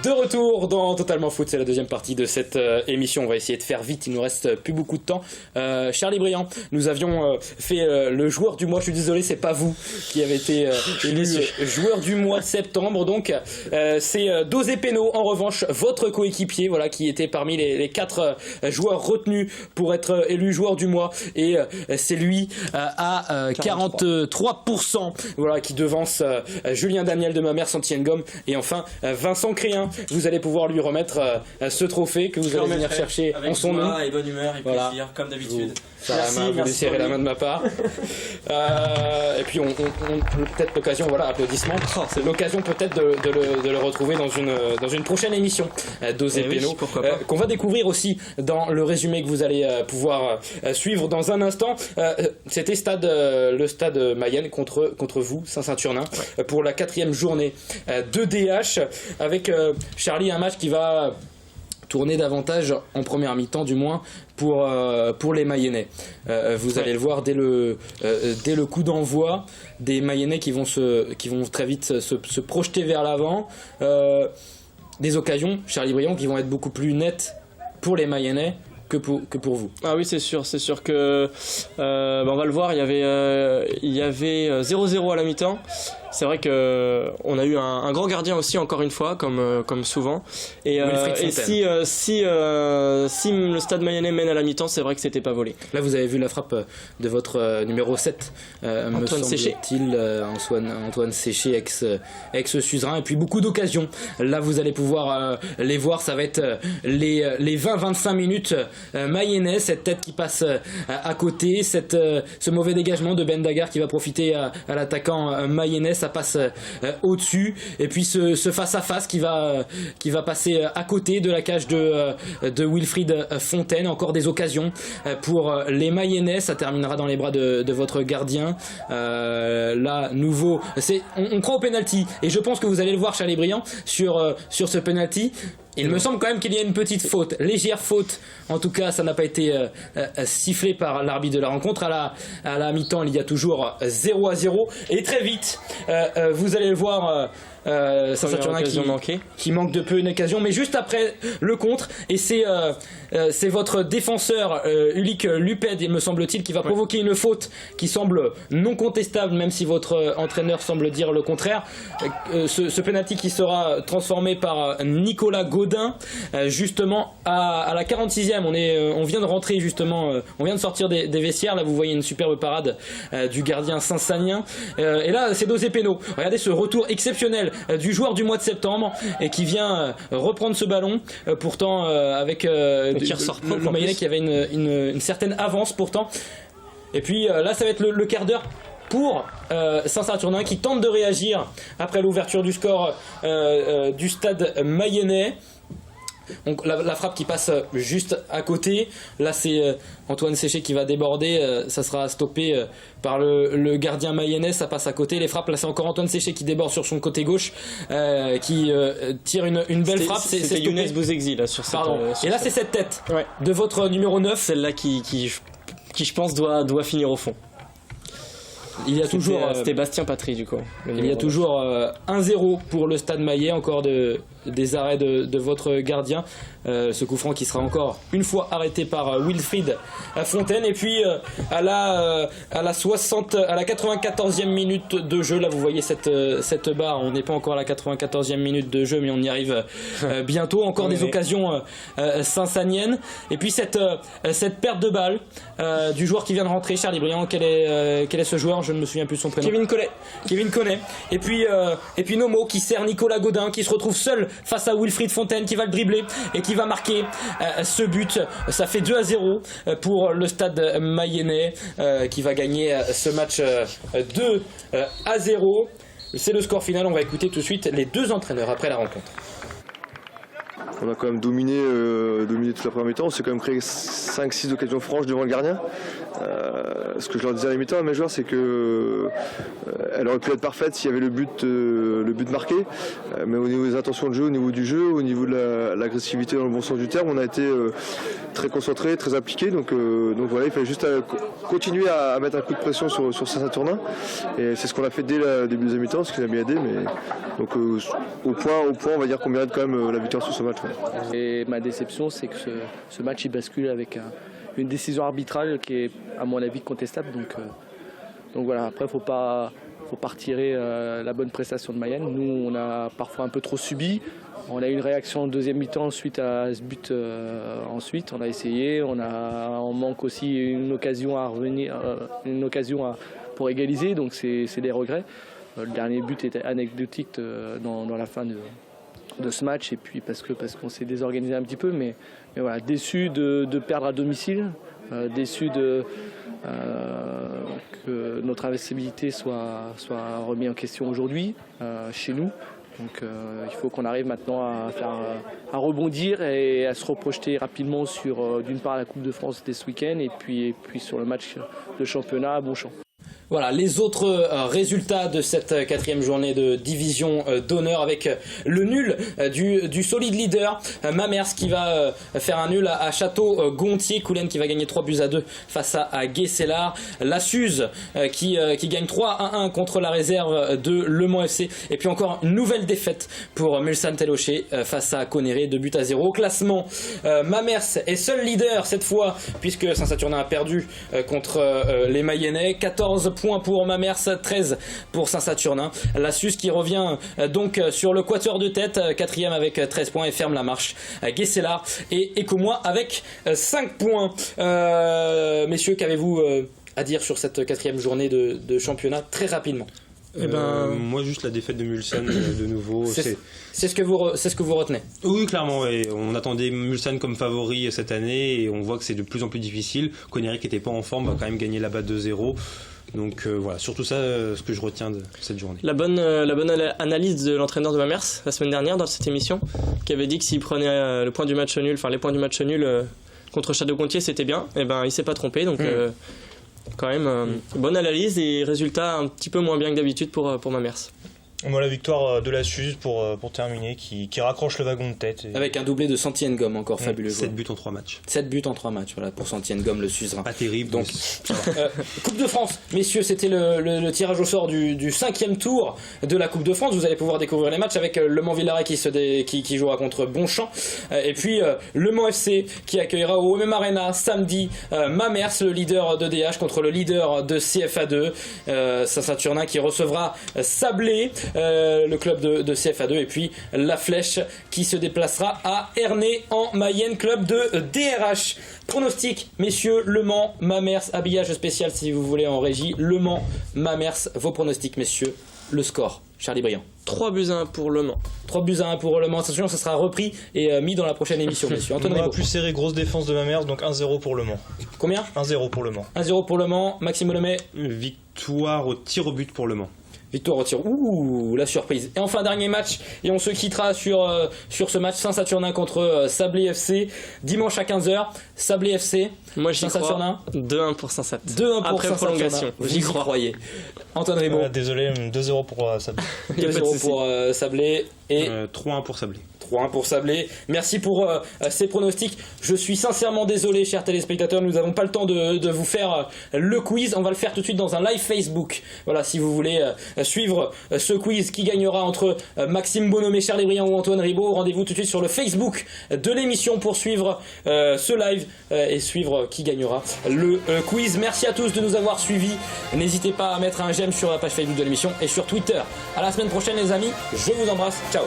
De retour dans Totalement Foot, c'est la deuxième partie de cette émission. On va essayer de faire vite, il nous reste plus beaucoup de temps. Charlie Briand, nous avions fait le joueur du mois. Je suis désolé, c'est pas vous qui avez été élu joueur du mois de septembre. Donc c'est Dosé Pénaud, en revanche, votre coéquipier, voilà, qui était parmi les 4 joueurs retenus pour être élu joueur du mois. Et c'est lui à 43%, voilà, qui devance Julien Daniel de Mamère Santiengom et enfin Vincent Créin. Vous allez pouvoir lui remettre ce trophée que vous allez venir chercher en son nom. Et bonne humeur et plaisir, comme d'habitude. Merci, vous serrez la main de ma part. Et puis on peut-être l'occasion, voilà, applaudissements. C'est l'occasion peut-être de le retrouver dans une prochaine émission Dosé Pénaud, qu'on va découvrir aussi dans le résumé que vous allez pouvoir suivre dans un instant. C'était le stade Mayenne contre vous, Saint-Saturnin, pour la 4e journée de DH, avec Charlie, un match qui va tourner davantage en première mi-temps, du moins pour les Mayennais. Vous allez le voir dès le coup d'envoi, des Mayennais qui vont très vite se projeter vers l'avant, des occasions, Charlie Briand, qui vont être beaucoup plus nettes pour les Mayennais que pour vous. Ah oui, c'est sûr que on va le voir, il y avait 0-0 à la mi-temps. C'est vrai que on a eu un grand gardien aussi, encore une fois, comme souvent. Et si le Stade Mayennais mène à la mi-temps, c'est vrai que c'était pas volé. Là, vous avez vu la frappe de votre numéro 7, Antoine Séché. Antoine Séché, ex-Suzerain, et puis beaucoup d'occasions. Là, vous allez pouvoir les voir, ça va être les 20-25 minutes Mayennais, cette tête qui passe à côté, ce mauvais dégagement de Ben Dagar qui va profiter à l'attaquant mayennais. Ça passe au-dessus, et puis ce face-à-face qui va passer à côté de la cage de Wilfried Fontaine. Encore des occasions pour les Mayennais, ça terminera dans les bras de votre gardien. Là, nouveau, on croit au penalty, et je pense que vous allez le voir, Charlie Briand, sur ce penalty. Il me semble quand même qu'il y a une petite faute, légère faute. En tout cas, ça n'a pas été sifflé par l'arbitre de la rencontre. À la mi-temps, il y a toujours 0-0. Et très vite, vous allez le voir, Saint-Saturnin qui manque de peu une occasion. Mais juste après le contre, et c'est votre défenseur, Ulik Luped, il me semble-t-il, qui va provoquer une faute qui semble non contestable, même si votre entraîneur semble dire le contraire. Ce penalty qui sera transformé par Nicolas Gaudin, justement à la 46e. On vient de rentrer, justement, on vient de sortir des vestiaires. Là, vous voyez une superbe parade du gardien Saint-Sanien, et là c'est Dosé Pénaud. Regardez ce retour exceptionnel du joueur du mois de septembre, et qui vient reprendre ce ballon, pourtant avec le Mayennais qui avait une certaine avance pourtant. Et puis là, ça va être le quart d'heure pour Saint-Saturnin, qui tente de réagir après l'ouverture du score du stade mayennais. Donc la frappe qui passe juste à côté. Là, c'est Antoine Séché qui va déborder. Ça sera stoppé par le gardien mayennais. Ça passe à côté. Les frappes, là, c'est encore Antoine Séché qui déborde sur son côté gauche, qui tire une belle frappe. C'était Younes Bouzegzi là sur cette. Et là, c'est cette tête de votre numéro 9. Celle-là qui je pense doit finir au fond. Il y a toujours c'était Bastien Patry, du coup. Il y a toujours 1-0 pour le Stade Mayennais, encore des arrêts de votre gardien. Ce coup franc qui sera encore une fois arrêté par Wilfried Fontaine. Et puis à la 94e minute de jeu, là vous voyez cette barre, on n'est pas encore à la 94e minute de jeu, mais on y arrive bientôt. Encore des occasions saint-saniennes. Et puis cette perte de balle du joueur qui vient de rentrer, Charlie Briand. Quel est ce joueur? Je ne me souviens plus de son prénom. Kevin Collet. Et puis Nomo qui sert Nicolas Gaudin, qui se retrouve seul face à Wilfried Fontaine, qui va le dribbler et qui va marquer ce but. Ça fait 2-0 pour le Stade Mayennais, qui va gagner ce match 2-0. C'est le score final. On va écouter tout de suite les deux entraîneurs après la rencontre. On a quand même dominé toute la première mi-temps. On s'est quand même créé 5-6 occasions franches devant le gardien. Ce que je leur disais à la mi-temps à mes joueurs, c'est que elle aurait pu être parfaite s'il y avait le but marqué. Mais au niveau des intentions de jeu, au niveau du jeu, au niveau de l'agressivité dans le bon sens du terme, on a été très concentrés, très appliqués. Donc voilà, il fallait juste continuer à mettre un coup de pression sur Saint-Saturnin. Et c'est ce qu'on a fait dès le début de la mi-temps, ce qui nous a bien aidé. Mais donc au point, on va dire qu'on mérite quand même la victoire sur ce match. Ouais. Et ma déception, c'est que ce match il bascule avec une décision arbitrale qui est à mon avis contestable. Donc voilà, après faut pas retirer la bonne prestation de Mayenne. Nous on a parfois un peu trop subi. On a eu une réaction en deuxième mi-temps suite à ce but. Ensuite, on a essayé. On manque aussi une occasion à revenir, pour égaliser. Donc c'est des regrets. Le dernier but était anecdotique dans la fin de ce match. Et puis parce qu'on s'est désorganisé un petit peu. Mais voilà, déçu de perdre à domicile, déçu que notre invincibilité soit remise en question aujourd'hui chez nous. Donc il faut qu'on arrive maintenant à rebondir et à se reprojeter rapidement sur d'une part la Coupe de France dès ce week-end et puis sur le match de championnat à Bonchamp. Voilà, les autres résultats de cette quatrième journée de division d'honneur avec le nul du solide leader Mamers qui va faire un nul à Château-Gontier, Coulennes qui va gagner 3-2 face à Guesselard, la Suze qui gagne 3-1 contre la réserve de Le Mans FC, et puis encore une nouvelle défaite pour Mulsanne Télocher face à Conneré, 2-0. Au classement, Mamers est seul leader cette fois puisque Saint-Saturnin a perdu contre les Mayennais. 14 points pour Mamers, 13 pour Saint-Saturnin. La Suze qui revient donc sur le quatuor de tête, 4e avec 13 points et ferme la marche. Guesselard et Écomois avec 5 points. Messieurs, qu'avez-vous à dire sur cette quatrième journée de championnat très rapidement? Moi juste la défaite de Mulsanne de nouveau. C'est ce que vous retenez? Oui, clairement. Ouais. On attendait Mulsanne comme favori cette année et on voit que c'est de plus en plus difficile. Connery qui n'était pas en forme va quand même gagner là-bas 2-0. Donc voilà, surtout ça ce que je retiens de cette journée. La bonne analyse de l'entraîneur de Mamers la semaine dernière dans cette émission, qui avait dit que s'il prenait le point du match nul, enfin les points du match nul contre Château-Gontier c'était bien, et il s'est pas trompé, donc quand même bonne analyse et résultat un petit peu moins bien que d'habitude pour Mamers. Moi, la victoire de la Suze pour terminer, qui raccroche le wagon de tête. Avec un doublé de Santi Ngom, encore fabuleux. 7 buts en 3 matchs. 7 buts en 3 matchs, voilà, pour Santi Ngom, le Suzerain. Pas terrible. Donc, Coupe de France, messieurs, c'était le tirage au sort du 5e tour de la Coupe de France. Vous allez pouvoir découvrir les matchs avec Le Mans-Villaret qui jouera contre Bonchamp. Et puis Le Mans FC qui accueillera au OMM Arena samedi Mamers, le leader de DH, contre le leader de CFA2. Saint-Saturnin qui recevra Sablé, le club de CFA2, et puis la Flèche qui se déplacera à Ernée en Mayenne, club de DRH. Pronostic, messieurs, Le Mans, Mamers, habillage spécial si vous voulez en régie, Le Mans, Mamers, vos pronostics, messieurs, le score, Charlie Briand. 3-1 pour Le Mans. 3-1 pour Le Mans, attention, ça sera repris et mis dans la prochaine émission, messieurs. Antoine Ribaud. Plus serré, grosse défense de Mamers, donc 1-0 pour Le Mans. Combien? 1-0 pour Le Mans. 1-0 pour Le Mans, Maxime Lemay. Victoire au tir au but pour Le Mans. Victoire au tir. Ouh, la surprise. Et enfin, dernier match, et on se quittera sur ce match Saint-Saturnin contre Sablé FC, dimanche à 15h. Sablé FC, moi j'y Saint-Saturnin. crois. 2-1 pour Saint-Sat. 2-1 pour après prolongation. J'y croyais. Antoine Ribaud. Désolé, 2-0 pour Sablé. 2-0 pour Sablé et 3-1 pour Sablé. 3-1 pour Sablé. Merci pour ces pronostics. Je suis sincèrement désolé, chers téléspectateurs, nous n'avons pas le temps de vous faire le quiz. On va le faire tout de suite dans un live Facebook. Voilà, si vous voulez suivre ce quiz qui gagnera entre Maxime Bonhomme, Charlie Briand ou Antoine Ribaud, rendez-vous tout de suite sur le Facebook de l'émission pour suivre ce live et suivre qui gagnera le quiz. Merci à tous de nous avoir suivis. N'hésitez pas à mettre un j'aime sur la page Facebook de l'émission et sur Twitter. À la semaine prochaine les amis, je vous embrasse. Ciao.